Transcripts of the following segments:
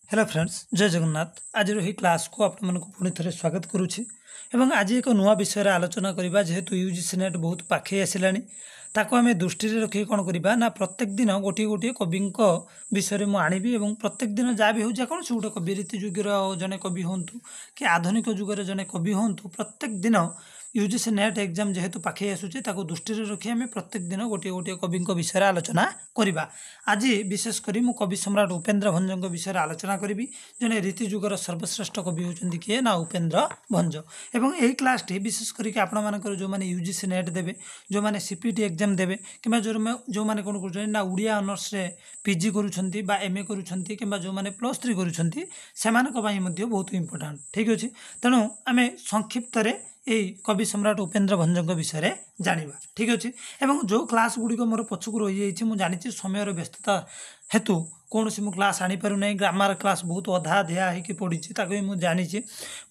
Hello friends जय जगन्नाथ आज ही class को आपण मानक पुणी थे स्वागत करुच्ची एवं आज एक नुआ विषय आलोचना करबा जेहेतु यूजीसी नेट बहुत पाखे आसिलानी ताको आमे दृष्टि रखी कौन करबा ना प्रत्येक दिन गोटे गोटे कवि विषय में आनिबी एवं प्रत्येक दिन जहाँ भी हो कौन से गोटे कवि रीति जुगर जने कवि हूँ कि आधुनिक जुगर जने कवि हूँ प्रत्येक दिन यूजीसी नेट एग्जाम जेहेतु पाखे आसूचे ताको दृष्टि रखी आम प्रत्येक दिन गोटे गोटे कवि विषय आलोचना करबा। आज विशेषकर मु कवि सम्राट उपेन्द्र भंज विषय आलोचना करी जने रीति जुगर सर्वश्रेष्ठ कवि होती किए ना उपेन्द्र भंज एवं यही क्लास टी विशेष करके आपण मानकर जो माने यूजीसी नेट देबे जो माने सीपीटी एग्जाम देबे कि जो माने कोन कर ना उड़िया ऑनर्स रे पीजी करूछंती बा एमए करूछंती कि जो माने +3 करूछंती सेमानक पई मध्ये बहुत इंपोर्टेंट ठीक अछि। तेणु आमे संक्षिप्त रे यही कवि सम्राट उपेन्द्र भंज विषय जानिबा ठीक अच्छे। एवं जो क्लास गुड़िक मोर पछक रही जानी समय व्यस्तता हेतु कौन सी क्लास आनीपार ना ग्रामर क्लास बहुत अधा धिया होगी पड़ी मुझे जानी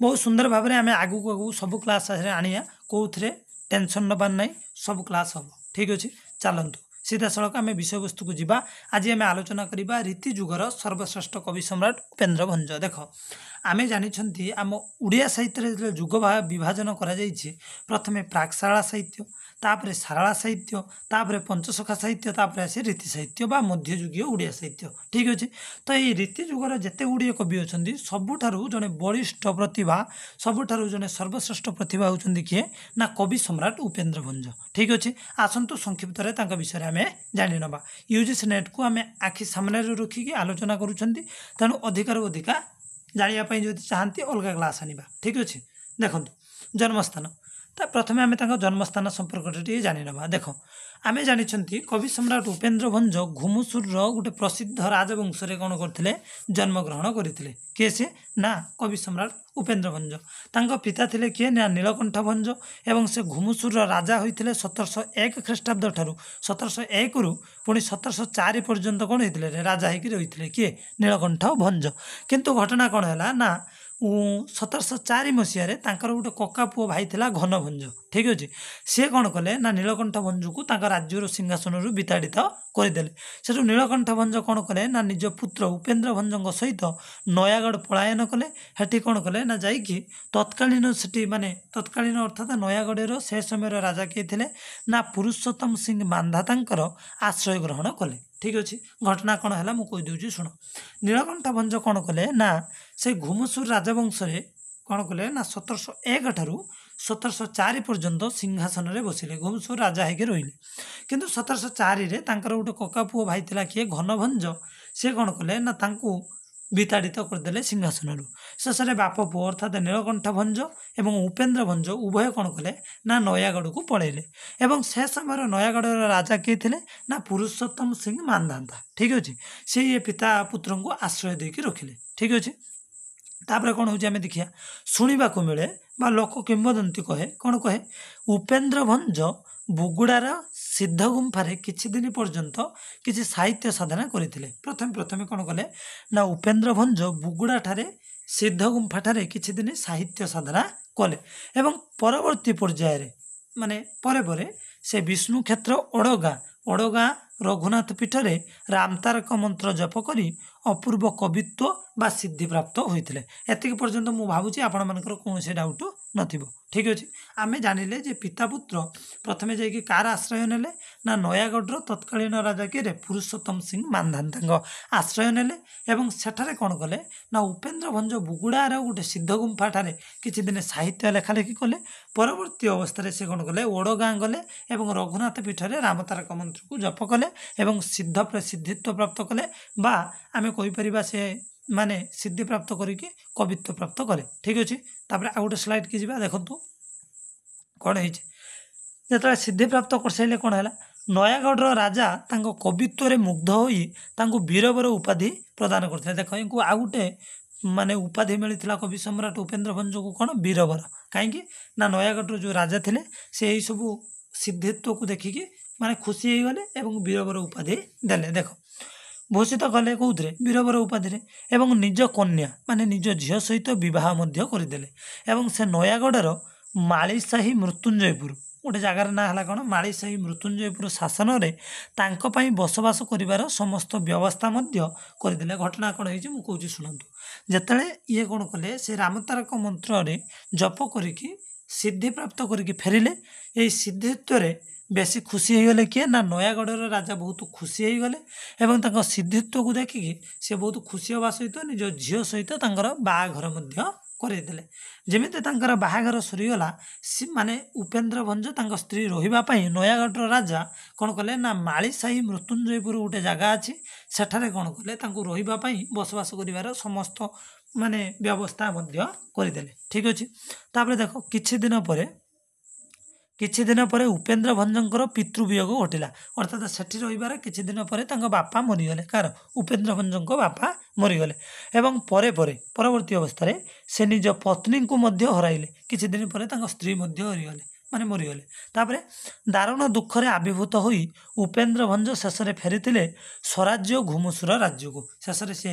बहुत सुंदर भाव में आम आगू आगू सब क्लास आनिया कौन टेंशन नबार ना सब क्लास हम ठीक अच्छे। चलतु सीधा सड़क आम विषय वस्तु को जीवा। आज आम आलोचना करवा रीति जुगर सर्वश्रेष्ठ कवि सम्राट उपेन्द्र भंज। देख आमे जानी आम उड़िया साहित्य जुग विभाजन करा प्रथमे प्राक सारला साहित्य तापर सारला साहित्य तापर पंचसखा साहित्य तापर आसे रीति साहित्य बा मध्ययुगीय उड़िया साहित्य ठीक अच्छे। तो ये रीति जुगर जिते गुड़िए कवि अच्छा सबुठारु जड़े बलिष्ठ प्रतिभा सबुठारु जड़े सर्वश्रेष्ठ प्रतिभा होती किए ना कवि सम्राट उपेन्द्र भंज ठीक अच्छे। आसतु संक्षिप्त विषय आम जानी नवा यूजीसी नेट को आम आखि सामने रखिकी आलोचना करुँच तेणु अधिकार अधिका जानापी जो चाहती अलग क्लास आनिबा ठीक अच्छे। देखो जन्मस्थान तो प्रथमे आम जन्मस्थान संपर्क जानी नवा। देख आम जानी कवि सम्राट उपेन्द्र भंज घुमुसुर गोटे प्रसिद्ध राजवंश कौन करते जन्मग्रहण करते किए से ना कवि सम्राट उपेन्द्र भंज तांको पिता थिले किए ना नीलकंठ भंज एवं से घुमुसुर राजा होते 1701 ख्रीष्टाब्द ठारू 1701 रु पुणी 1704 पर्यंत कौन होते राजा होकर रही किए नीलकंठ भंज। किंतु घटना कौन है ना 1704 मसीह गोटे कका पुओ भाई थिला घन भंज ठीक अच्छे। सी कौन कले ना नीलकंठ भंज को राज्यर सिंहासन विताड़ित करदे से नीलकंठ भंज कौन कले ना निज पुत्र उपेन्द्र भंज सहित नयागढ़ पलायन कले हेटी कौन कले ना जाइकी तत्कालीन से माने तत्कालीन अर्थात नयागढ़ से समय राजा किए थे ना पुरुषोत्तम सिंह मांधातांकर आश्रय ग्रहण कले ठीक अच्छे। घटना कौन है मुझे कहीदे शुण नीलकंठ भंज कौन कले ना से घुमुसुर राजवंश कौन कले ना 1701 ठारू 1704 पर्यंत सिंहासन में बसिले घुमुसुर राजा होकर रहिले किंतु 1704 गोटे कका पुओ भाई थिला किए घन भंज से कौन कले ना तांकू विताड़ित करदे सिंहासन शेष में बाप पुओ अर्थात नीलकंठ भंज एवं उपेन्द्र भंज उभय कौन कले ना नयागढ़ को पलैले एवं से समय नयागढ़ राजा किए थे ना पुरुषोत्तम सिंह मांधाता ठीक अच्छे। से ये पिता पुत्र को आश्रय देकी रखिले ठीक अच्छे। तापर कौन हो देखिया शुणा मिले बा लोक किंवदंती कहे कौन कहे उपेन्द्र भंज बुगुड़ार सिद्ध गुंफारे किछि दिन पर्यंत किछि साहित्य साधना करथिले। प्रथमे कौन कले ना उपेन्द्र भंज बुगुड़ा ठारे सिद्ध गुंफा ठारे किछि दिन साहित्य साधना कले एवं परवर्ती पर्याय माने परे परे से विष्णु क्षेत्र ओडगा रघुनाथ पीठरे रामतारक मंत्र जप करी अपूर्व कवित्व बा सिद्धि प्राप्त होते एति पर्यंत मु भावुची आपण मानकर कौन से डाउट नथिबो ठीक अच्छे। आमे जानिले जे पिता पुत्र प्रथमे जाइए कार आश्रय नेले ना नयागढ़ तत्कालीन राजा किए पुरुषोत्तम सिंह मांधाता आश्रय नेले एवं सेठारे कौन कले ना उपेन्द्र भंज बुगुड़ार गोटे सिद्ध गुंफा ठारे किछि दिन साहित्य लेखालेखि कले परवर्ती अवस्था से कौन कले ओडगाँ गले एवं रघुनाथ पीठरे रामतारक मंत्र को जप कले एवं सिद्धित्व प्राप्त कले बा आमे कहीपर से माने सिद्धि प्राप्त करके कवित्व प्राप्त कले ठीक अच्छे। तापर आ गोटे स्लाइड की जा देखु कौन है जो सिद्धि प्राप्त कर सारे कौन है नयागढ़ राजा तांको कवित्व रे मुग्ध होई तांको वीरवर उपाधि प्रदान करते। देख इनको आ गोटे माने उपाधि मिलता कवि सम्राट उपेन्द्र भंज को कौन वीरवर कहीं ना नयागढ़ जो राजा थे से यही सब सिद्धित्व को देखिकी माने खुशी हो गले एवं वीरवर उपाधि देले। देख भूषित कले कौथे वीरवर उपाधि एवं निज कन्या माने निज झील सहित बह करदे एवं से नयागढ़ मालीसाही मृत्युंजयपुर गोटे जगार ना है कौन मालीसाही मृत्युंजयपुर शासन में बसवास कर समस्त व्यवस्था करदे। घटना कौन हो मुझे शुणु जिते ये कौन कले से रामतारक मंत्र जप करिकी सिद्धि प्राप्त करके फेरिले। ये सिद्धित्व बेसी खुशी हो गले किए ना नयागढ़ राजा बहुत खुशी हो गले एवं तांको सिद्धित्व को देखिकी से बहुत खुशी होगा सहित निज झील सहित बाहाघर करदेले। जमिति तांकर बाहाघर सरीगला माने उपेन्द्र भंज तांको स्त्री रहिबापई नयागढ़ राजा कौन कले ना मालीसाही मृत्युंजयपुर गोटे जगह अच्छी सेठारे कौन कले तांको रहिबापई बसवास करिवार समस्त माने व्यवस्था करदेले। ठीक अच्छे तापर देख किछि दिन पर उपेन्द्र भंजंकर पितृवियोग घटिला अर्थात सेठी रहिबार किछि दिन पर बापा मरीगले कार उपेन्द्र भंजंक बापा मरीगले एवं परवर्ती अवस्था से निज पत्नी को हराइले। किछि दिन पर स्त्री हरिगले माने मरीगले। तापर दारुण दुखरे आविर्भूत होई उपेन्द्र भंज शेष फेरी स्वराज्य घुमुसुर राज्य को शेष से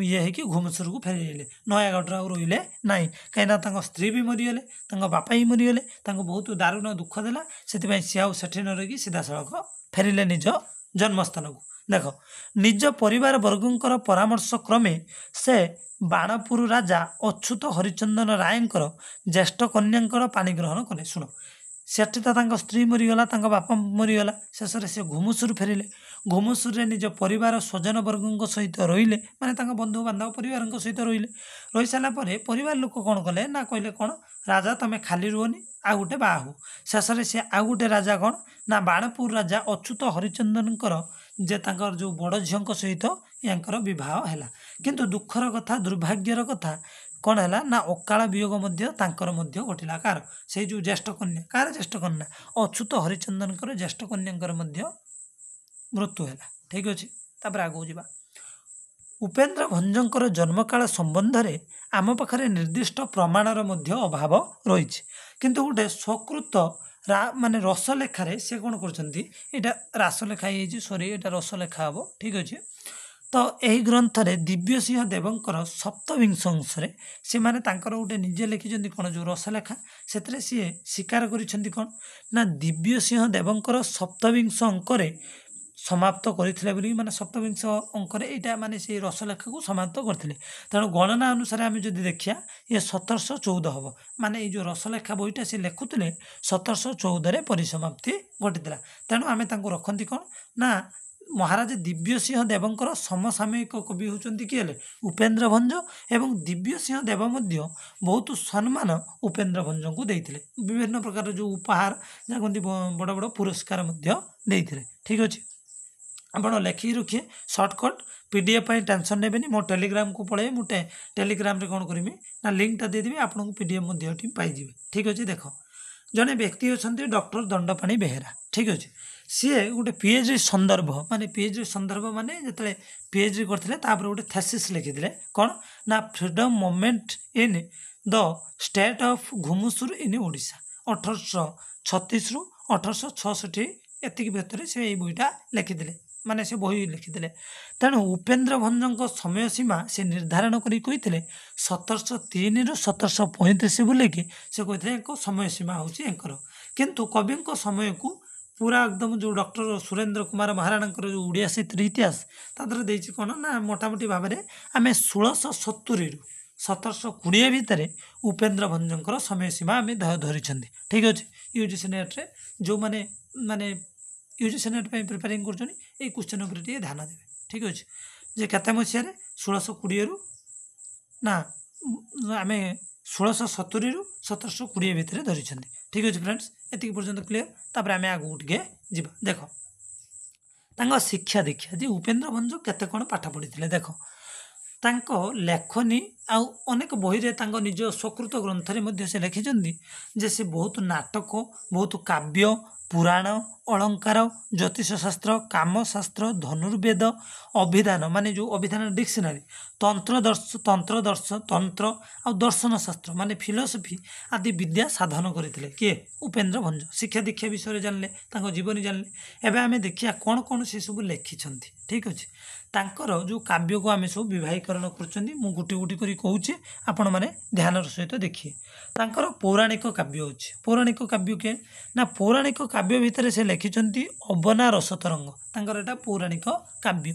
ये है घुमुसुर को फेरिले नयागढ़ रोले ना कहीं स्त्री भी मरीगले बापा ही मरीगले बहुत दारुण दुख देला से सी आठ न रही सीधा सड़क फेरिले निज जन्मस्थान को। देख निज परिवार वर्गंकर परामर्श क्रमे से बाणपुर राजा अच्युत हरिचंदन रायंकर ज्येष्ठ कन्या पानी ग्रहण कले। शुण सेठी तो स्त्री मरीगला बापा मरीगला शेष से घुमुसुर फेरिले। घुमुसुर निज परिवार स्वजन वर्ग सहित रहिले माने बंधु बांधव परिवार सहित रहिले। रही सारापर परिवार लोक कौन कले ना कहले कौन राजा तुम खाली रुहनी आ गोटे बाहु शेष से आउ गोटे राजा कौन ना बाणपुर राजा अच्युत हरिचंदन जे जो बड़ झील सहित यांकर विवाह है। किंतु दुखर कथा दुर्भाग्यर कथा कौन है ना अकाल वियोग घटिला कार से जो ज्येष्ठ कन्या कार ज्येष्ठ कन्या अच्युत हरिचंदन ज्येष्ठ कन्या मृत्यु है। ठीक अच्छे तापर आगू जा उपेन्द्र भंजंकर जन्मकाल संबंध में आम पाखे निर्दिष्ट प्रमाणर अभाव रही किंतु गोटे सकृत माने रसलेखार से कौन कर रासलेखा सॉरी ये रसलेखा हम। ठीक अच्छे तो यही ग्रंथ रे दिव्यसिंह देवंकर सप्तविंश अंश से माने गोटे निजे लिखिं कौन जो रसलेखा से सी स्वीकार कर ना दिव्यसिंह देवंकर सप्तविंश अंक समाप्त करते माने सप्तविंश अंक यहाँ माने से रसलेखा को समाप्त करते। तेणु गणना अनुसार आम जब देखिया ये 1714 हम माने ये जो रसलेखा बईटा से लिखुले 1714 परिसमाप्ति घटी। तेणु आम रखती कौन ना महाराज दिव्यसिंह देवंकर समसामयिक कवि होती किए उपेन्द्र भंज एवं दिव्यसिंह देव बहुत सम्मान उपेन्द्र भंज को देते विभिन्न प्रकार जो उपहार जहाँ कहते बड़ बड़ पुरस्कार देते। ठीक अच्छे आपड़ लिखिक रखिए सर्टकट पीडीएफ टेंशन ने मो टेलीग्राम को पड़े मुझे टेलीग्राम रे कौन करी ना लिंकटा देदेवी आपको पीडीएफ पाइबे। ठीक अच्छे देख जड़े व्यक्ति अच्छा डॉक्टर दंडपाणी बेहेरा। ठीक अच्छे सी गोटे पीएचडी संदर्भ माने पीएचडी संदर्भ माने जिते पीएचडी करते गोटे थेसिस लिखिते कौन ना freedom movement in the state of Ghumsur in Odisha 1836 रु 1866 एतिक भितर से यही बहीटा लिखिते माने से बही लिखिते। तेणु उपेन्द्र भंजक समय सीमा से निर्धारण करी 1703 रु 1735 बोलिकी से कहते एक समय सीमा होकर किंतु कवि समय को पूरा एकदम जो डॉक्टर सुरेंद्र कुमार महाराणा जो ओडिया साहित्य इतिहास तादर देछि कौन ना मोटामोटी भाव में आम 1670 रु 1720 भितर उपेन्द्र भंजंकर समय सीमा आम धरी। ठीक अच्छे यूजीसी नेट रे जो माने माने यूजीसी नेट प्रिपेयरिंग कर क्वेश्चन उपर ध्यान देवे। ठीक अच्छे जे केते मसीह 1620 रु ना आम 1670 रु 1720 भितर धरी। ठीक अच्छे फ्रेंड्स एति पर्यंत क्लीयर तापर आम आगू टे देख शिक्षा दीक्षा जी उपेन्द्र भंज केते कौन पाठ पढ़ी देख लेखनी आउ अनेक बही निज स्वकृत ग्रंथ से लिखिं जे से बहुत नाटक बहुत काव्य पुराण अलंकार ज्योतिष शास्त्र कामशास्त्र धनुर्वेद अभिधान माने जो अभिधान डिक्शनरी तंत्र आ दर्शन शास्त्र माने फिलोसफी आदि विद्या साधन करते किए उपेन्द्र भंज। शिक्षा दीक्षा विषय जानले जीवनी जानले एवं आम देखिया कौन कौन से सब लिखिं। ठीक अच्छे तांकर जो काव्य को आम सब विवाहीकरण करुँच गुटी करी कहूँ आपण मैंने ध्यान सहित देखिए तांकर पौराणिक काव्य अच्छे पौराणिक काव्य किए ना पौराणिक काव्य भितर से लिखिंट अबना रसतरंग तांकर एटा पौराणिक काव्य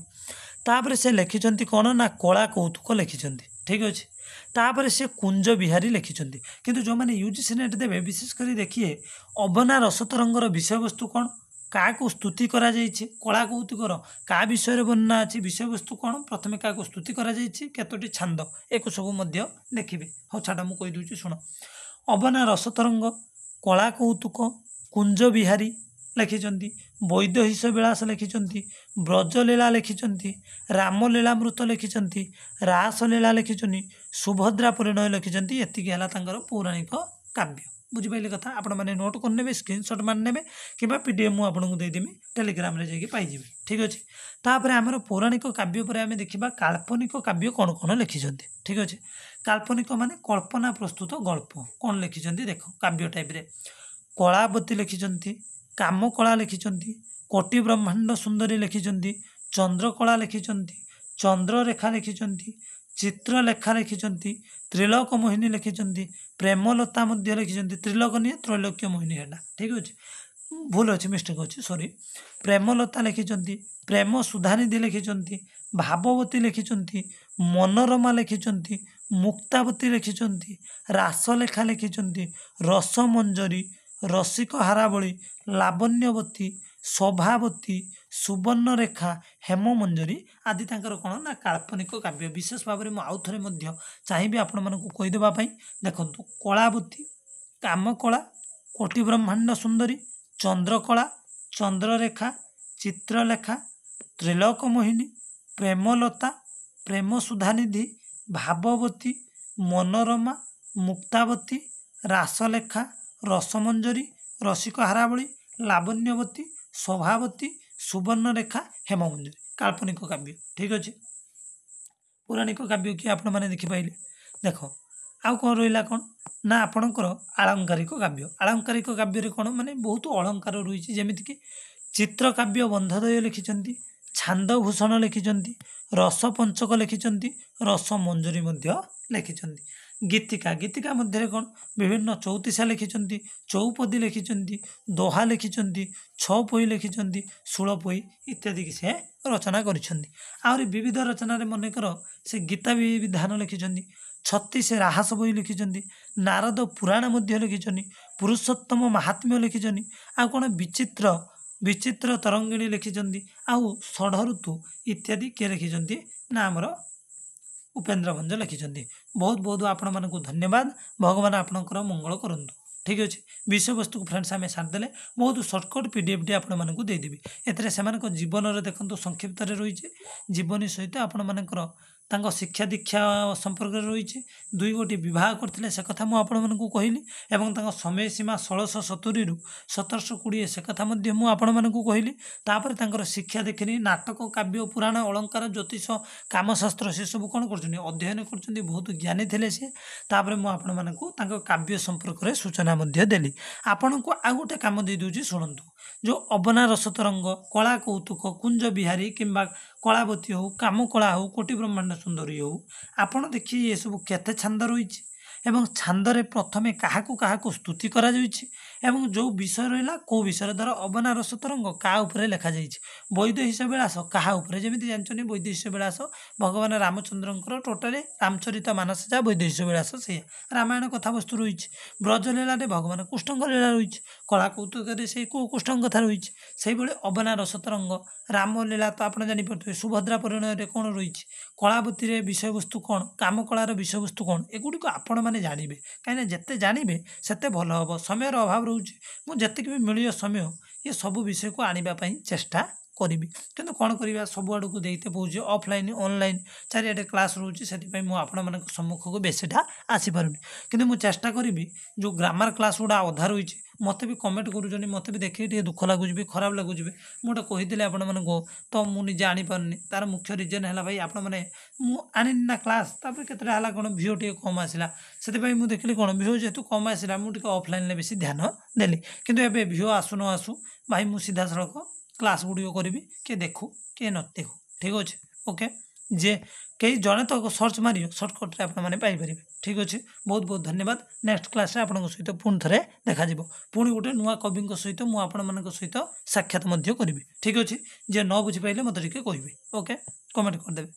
तापर से लिखिंट कौन ना कला कौतुक लिखिंट ठीक अच्छे तापर से कुंज बिहारी लिखिंट किंतु जो मैंने यूजीसी नेट देवे विशेषकर देखिए अबना रसतरंगर विषय वस्तु कौन क्या स्तुति करा कला कौतुकर क्या विषय वर्णना अच्छी विषय वस्तु कौन प्रथम क्या स्तुति करा केतोटी छांद एक सब देखिए हाँ छाड़ा मुझे कहीदे शुण अबना रसतरंग कला कौतुक कुंज बिहारी लिखिंट वैदहिष विलास लिखिंट ब्रजलीला लिखिंट रामलीलामृत लिखिंट रासलीला लिखिंट सुभद्रा परिणय लिखिंट एतिकी है पौराणिक काव्य बुझिपारे कथा आपण मैंने नोट करने स्क्रीनशॉट मारने कि पीडीएफ मुझे आपको देदेमी टेलीग्राम रे जाइए पाइबे ठीक अच्छे तापर आमर पौराणिक काव्य पर आम देखा काल्पनिक काव्य कौन कौन लिखिंट ठीक अच्छे काल्पनिक माने कल्पना प्रस्तुत गल्प कौन लिखिंट देख काव्य टाइप रे कलावती लिखिंट कामकला लिखिंट कोटि ब्रह्मांड सुंदरी लिखिंट चंद्रकला लिखिंट चंद्ररेखा लिखिंट चित्रलेखा लिखिंट त्रिलोक मोहिनी लिखिंट प्रेमलता लिखिंट त्रिलोक नहीं त्रैलोक्य मोहिनी है ठीक अच्छे भूल अच्छे मिस्टेक अच्छे सॉरी प्रेमलता लिखिंट प्रेम सुधानिधि लिखिंट भाववती लिखिंट मनोरमा लिखिंट मुक्तावती लिखिंट रासलेखा लिखिंट रसमंजरी रसिक हारावली लावण्यवती शोभावती सुवर्णरेखा हेममंजरी आदि तांकर कौन ना काल्पनिक काव्य विशेष भाव में आउ थे चाहिए आपण मानक कहीदेवाई देखु कलावती कामकला कोटि ब्रह्मांड सुंदरी चंद्रकला चंद्ररेखा चित्रलेखा त्रिलोक मोहिनी प्रेमलता प्रेम सुधानिधि भाववती मनोरमा मुक्तावती रासलेखा रसमंजरी रसिक हारावली लावण्यवती शोभावती सुवर्णरेखा हेममंजरी काल्पनिक काव्य ठीक अच्छे पौराणिक काव्य कि आपण मैंने देखिपारे देख आउ कौन रहा कौन ना आपणकर आलंकारिक काव्य कौन माने बहुत अलंकार रही जमीक चित्र काव्य बंधदय लिखिंट छांदभूषण लिखिंट रसपंचक लिखिंट रसमंजरी लिखिंट गीतिका गीतिका मध्य कौन विभिन्न चौतीसा लिखिंट चौपदी लिखिंट दोहा लिखिंट छपोई लिखिंट षोलपोई इत्यादि की से रचना कर विविध रचना मनकर से गीता विधान लिखिंट 36 राहस बही लिखिंट नारद पुराण लिखिंट पुरुषोत्तम महात्म्य लिखिंट आ कौन विचित्र विचित्र तरंगिणी लिखिंट आउ षढ़ ऋतु इत्यादि किए लिखिंट ना आमर उपेन्द्र भंज लिखिंट बहुत बहुत आपण मानक धन्यवाद भगवान आपणकर मंगल करंतु ठीक अच्छे विषय वस्तु को फ्रेंड्स आम सारिदेले बहुत सर्टकट पीडीएफ टी आपण मानक देदेवी एथिरे सेमानक जीवन देखो संक्षिप्त रही जीवनी सहित आपण मानकर तांको शिक्षा दीक्षा संपर्क रही दुई गोटी विवाह करते से कथा मुझे कहली एवं तांको समय सीमा 1670 रु 1720 से कथा मुझे कहली तापर तांकर शिक्षा देखनी नाटक काव्य पुराण अलंकार ज्योतिष कामशास्त्र से सब कौन कर अध्ययन कर बहुत ज्ञानी थे सी तापर मुझे काव्य संपर्क में सूचना देली आपण को आउ गोटे कम दे दूसरी शुणु जो अबना रसतरंग कला कौतुक कुंज बिहारी किंबा कलावती हो कामकला हो कोटि ब्रह्मांड सुंदरी हो आपण देखिए ये सब केते छंद रही एवं छांदरे प्रथमे क्या स्तुति करा एवं जो विषय रहा कौ विषय धर अबना रसतरंग क्या उपरे लिखा वैदहिष विलास क्या उपरे जमी जानते वैदहिष विलास भगवान रामचंद्र टोटाली रामचरित मानस जा वैदहिष विलास से रामायण कथा वस्तु रही ब्रजलीला भगवान कृष्ण लीला रही कला कौतुक से कृष्ण कथा रही से अबना रसतरंग रामलीला तो आप जापे सुभद्रा परिणय कौन रही कलावती विषय वस्तु कौन कामकलार विषय वस्तु कौन एगुड़ी आपण मैंने जानवे कहीं जिते जानवे से भल हम समय अभाव रोचे मुझे भी मिल समय ये सब विषय को आने चेष्टा करी कि कौन करवा सब आड़ को देते पहुँचे ऑफलाइन ऑनलाइन चारिआडे क्लास रोचे से मुझे सम्मुख को बेसीटा आसीपार कि मुझे चेष्टा करी जो ग्रामर क्लास गुड़ा अधा रही मत भी कमेंट कर मत भी देखिए दुख लगुच भी खराब लगुच भी मुझे कहीदे आपण मानक तो मुझे जापारे तार मुख्य रिजन है भाई आपण मैंने आनी ना क्लास केतटा कौन भ्यू टे कम आसला से मुझे देखिली कौन भ्यू जेहतु कम आसला मुझे ऑफलाइन बेसी ध्यान देली किंतु एबे भ्यू आसु न आसु भाई मुझे सीधा सड़क क्लास गुड़िक करी किए देखू किए न देखू ठीक अच्छे ओके जे कई जड़े तो सर्च मार सर्टकट्रे आपने पाइपर ठीक अच्छे बहुत बहुत धन्यवाद नेक्स्ट क्लास आपन सहित पुणी थे देखा पुणी गोटे नुआ कवि सहित मुझे सहित साक्षात करी ठीक अच्छे जे न बुझीपारे मत कहे ओके कमेंट करदे।